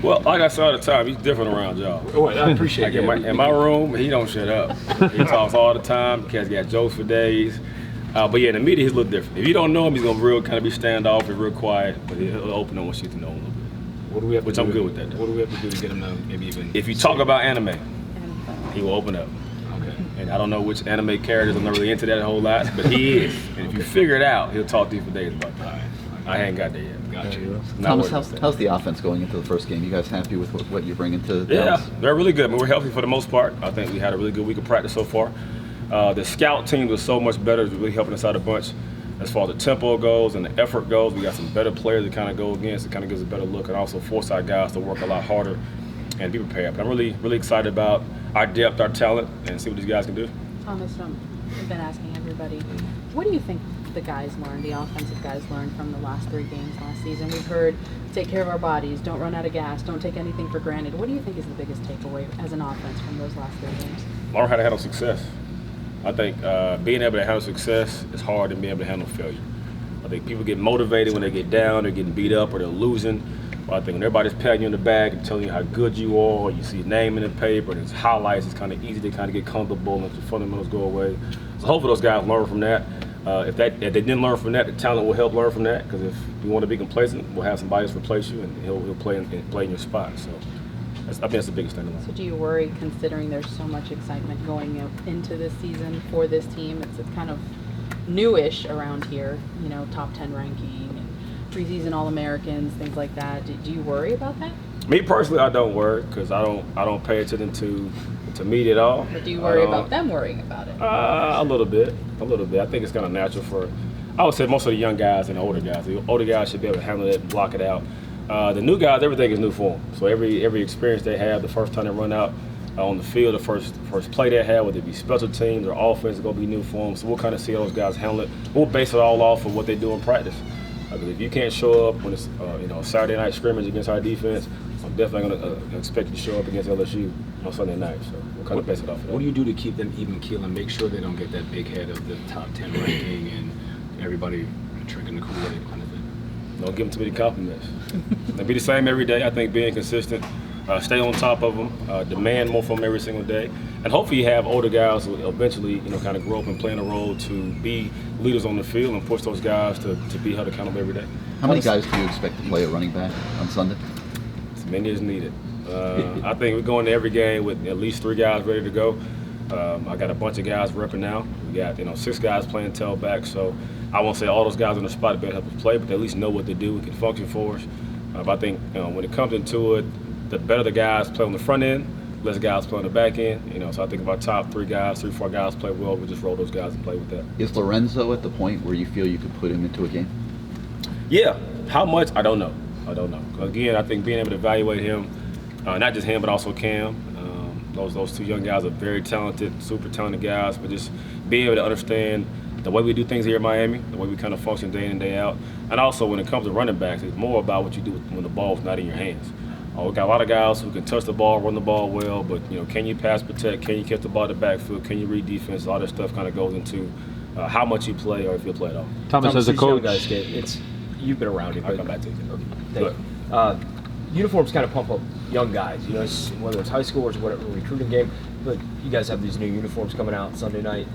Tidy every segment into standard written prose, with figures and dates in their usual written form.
Well, like I said all the time, he's different around y'all. Oh, I appreciate Like it. in my room, he don't shut up. He talks all the time. Cats got jokes for days. But yeah, in the media, he's a little different. If you don't know him, he's gonna kind of be standoffish, real quiet. But he'll open up once you get to know him a little bit. What do we have? Which to I'm do? good with that. What do we have to do to get him to maybe even? If you talk about anime, he will open up. Okay. And I don't know which anime characters. I'm not really into that a whole lot, but he is. And if you figure it out, he'll talk to you for days about that. I ain't got there yet. Got you. Thomas, how's the offense going into the first game? You guys happy with what you're bringing to Yeah, Dallas? they're really good. I mean, we're healthy for the most part. I think we had a really good week of practice so far. The scout team was so much better. It's really helping us out a bunch. As far as the tempo goes and the effort goes, we got some better players to kind of go against. It kind of gives a better look, and also force our guys to work a lot harder and be prepared. But I'm really, really excited about our depth, our talent, and see what these guys can do. Thomas, I've been asking everybody, what do you think the guys learned, the offensive guys learned from the last 3 games last season? We've heard take care of our bodies, don't run out of gas, don't take anything for granted. What do you think is the biggest takeaway as an offense from those last 3 games? Learn how to handle success. I think being able to handle success is hard than being able to handle failure. I think people get motivated when they get down, they're getting beat up, or they're losing. But I think when everybody's patting you in the back and telling you how good you are, or you see your name in the paper, and it's highlights, it's kind of easy to kind of get comfortable and the fundamentals go away. So hopefully those guys learn from that. If they didn't learn from that, the talent will help learn from that. Because if you want to be complacent, we'll have somebody else replace you, and he'll play in your spot. So I think that's the biggest thing to learn. So do you worry, considering there's so much excitement going into this season for this team? It's kind of newish around here, you know, top 10 ranking and preseason All-Americans, things like that. Do you worry about that? Me personally, I don't worry because I don't pay attention to media at all. But do you worry about them worrying about it? A little bit. I think it's kind of natural for, I would say, most of the young guys and the older guys. The older guys should be able to handle it and block it out. The new guys, everything is new for them. So every experience they have, the first time they run out on the field, the first play they have, whether it be special teams or offense, is going to be new for them. So we'll kind of see how those guys handle it. We'll base it all off of what they do in practice. Because if you can't show up when it's a Saturday night scrimmage against our defense, I'm definitely going to expect you to show up against LSU on Sunday night. So we'll kind of base it off of that. What do you do to keep them even keel and make sure they don't get that big head of the top 10 ranking and everybody drinking the Kool-Aid kind of thing? Don't give them too many compliments. They'll be the same every day. I think being consistent, stay on top of them, demand more from them every single day, and hopefully you have older guys who eventually, kind of grow up and play in a role to be leaders on the field and push those guys to be held accountable every day. How many guys do you expect to play at running back on Sunday? As many as needed. I think we're going to every game with at least 3 guys ready to go. I got a bunch of guys repping now. We got 6 guys playing tailback, so I won't say all those guys on the spot better help us play, but they at least know what to do and can function for us. But I think when it comes into it, the better the guys play on the front end, less guys play on the back end. So I think if our top 3 guys, 3-4 guys play well, we'll just roll those guys and play with that. Is Lorenzo at the point where you feel you could put him into a game? Yeah. How much? I don't know. Again, I think being able to evaluate him, not just him, but also Cam. Those 2 young guys are very talented, super talented guys, but just being able to understand the way we do things here in Miami, the way we kind of function day in and day out. And also when it comes to running backs, it's more about what you do when the ball's not in your hands. We got a lot of guys who can touch the ball, run the ball well, but can you pass protect, can you catch the ball in the backfield, can you read defense, all that stuff kind of goes into how much you play or if you play at all. Thomas, as a these coach, young guys, you've been around it. I'll come back to you. Okay, thank you. Uniforms kind of pump up young guys, whether it's high school or whatever recruiting game. But you guys have these new uniforms coming out Sunday night.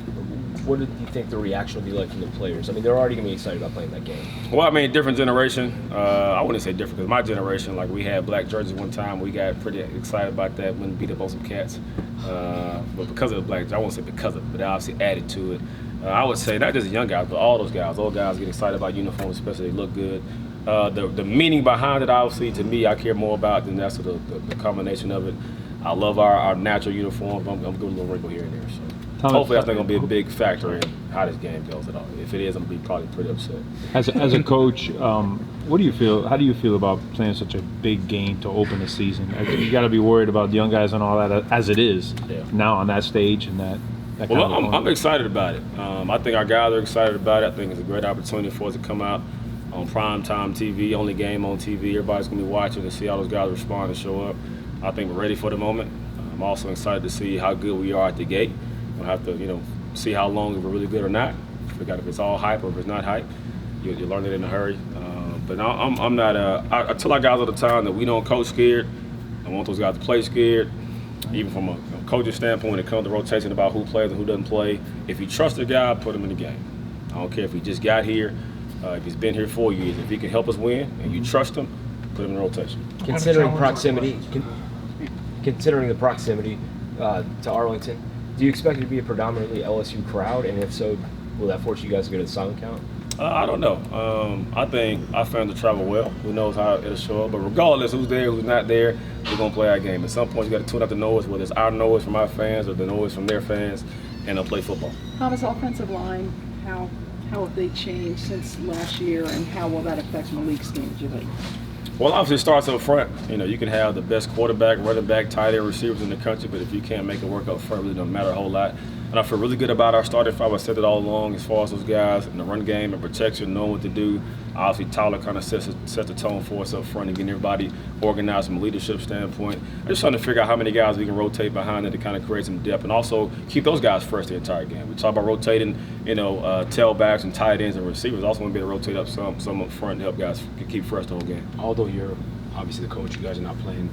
What do you think the reaction will be like from the players? I mean, they're already going to be excited about playing that game. Well, I mean, different generation. I wouldn't say different because my generation, like we had black jerseys one time. We got pretty excited about that when we beat up on some cats. But because of the black, I won't say because of it, but they obviously added to it. I would say not just the young guys, but all those guys. Old guys get excited about uniforms, especially they look good. The meaning behind it, obviously, to me, I care more about than that's the combination of it. I love our natural uniforms. I'm going to little wrinkle here and there. So. Thomas, hopefully that's not going to be a big factor in how this game goes at all. If it is, I'm going to be probably pretty upset. as a coach, what do you feel? How do you feel about playing such a big game to open the season? You got to be worried about the young guys and all that as it is now on that stage and that. Well, I'm excited about it. I think our guys are excited about it. I think it's a great opportunity for us to come out on primetime TV, only game on TV. Everybody's going to be watching and see how those guys respond and show up. I think we're ready for the moment. I'm also excited to see how good we are at the gate. We'll have to, see how long if we're really good or not. If it's all hype or if it's not hype, you learn it in a hurry. But I'm not. I tell our guys all the time that we don't coach scared. I want those guys to play scared. Even from a coaching standpoint, when it comes to rotation about who plays and who doesn't play, if you trust a guy, put him in the game. I don't care if he just got here, if he's been here 4 years. If he can help us win and you trust him, put him in rotation. Considering proximity, considering the proximity to Arlington, do you expect it to be a predominantly LSU crowd? And if so, will that force you guys to go to the silent count? I don't know. I think our fans will travel well. Who knows how it'll show up. But regardless who's there, who's not there, we're going to play our game. At some point, you got to tune out the noise, whether it's our noise from our fans or the noise from their fans, and they'll play football. Thomas, offensive line, how have they changed since last year, and how will that affect Malik's game, do you think? Well, obviously it starts up front. You know, you can have the best quarterback, running back, tight end receivers in the country, but if you can't make it work up front, it really doesn't matter a whole lot. And I feel really good about our starting five. I said it all along as far as those guys in the run game and protection, knowing what to do. Obviously, Tyler kind of sets the tone for us up front and getting everybody organized from a leadership standpoint. I'm just trying to figure out how many guys we can rotate behind it to kind of create some depth and also keep those guys fresh the entire game. We talk about rotating, tailbacks and tight ends and receivers. Also want to be able to rotate up some up front and help guys keep fresh the whole game. Although you're obviously the coach, you guys are not playing.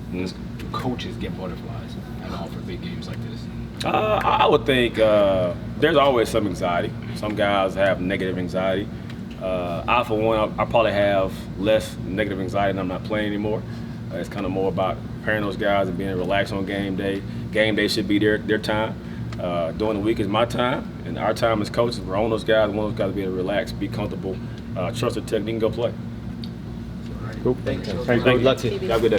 Coaches get butterflies at all for big games like this. I would think there's always some anxiety. Some guys have negative anxiety. I, for one, I probably have less negative anxiety and I'm not playing anymore. It's kind of more about preparing those guys and being relaxed on game day. Game day should be their time. During the week is my time, and our time as coaches, we're on those guys. We want those guys to be able to relax, be comfortable, trust the technique, and go play. Cool. Thank you. Thank you. Good luck to you. Have a good day.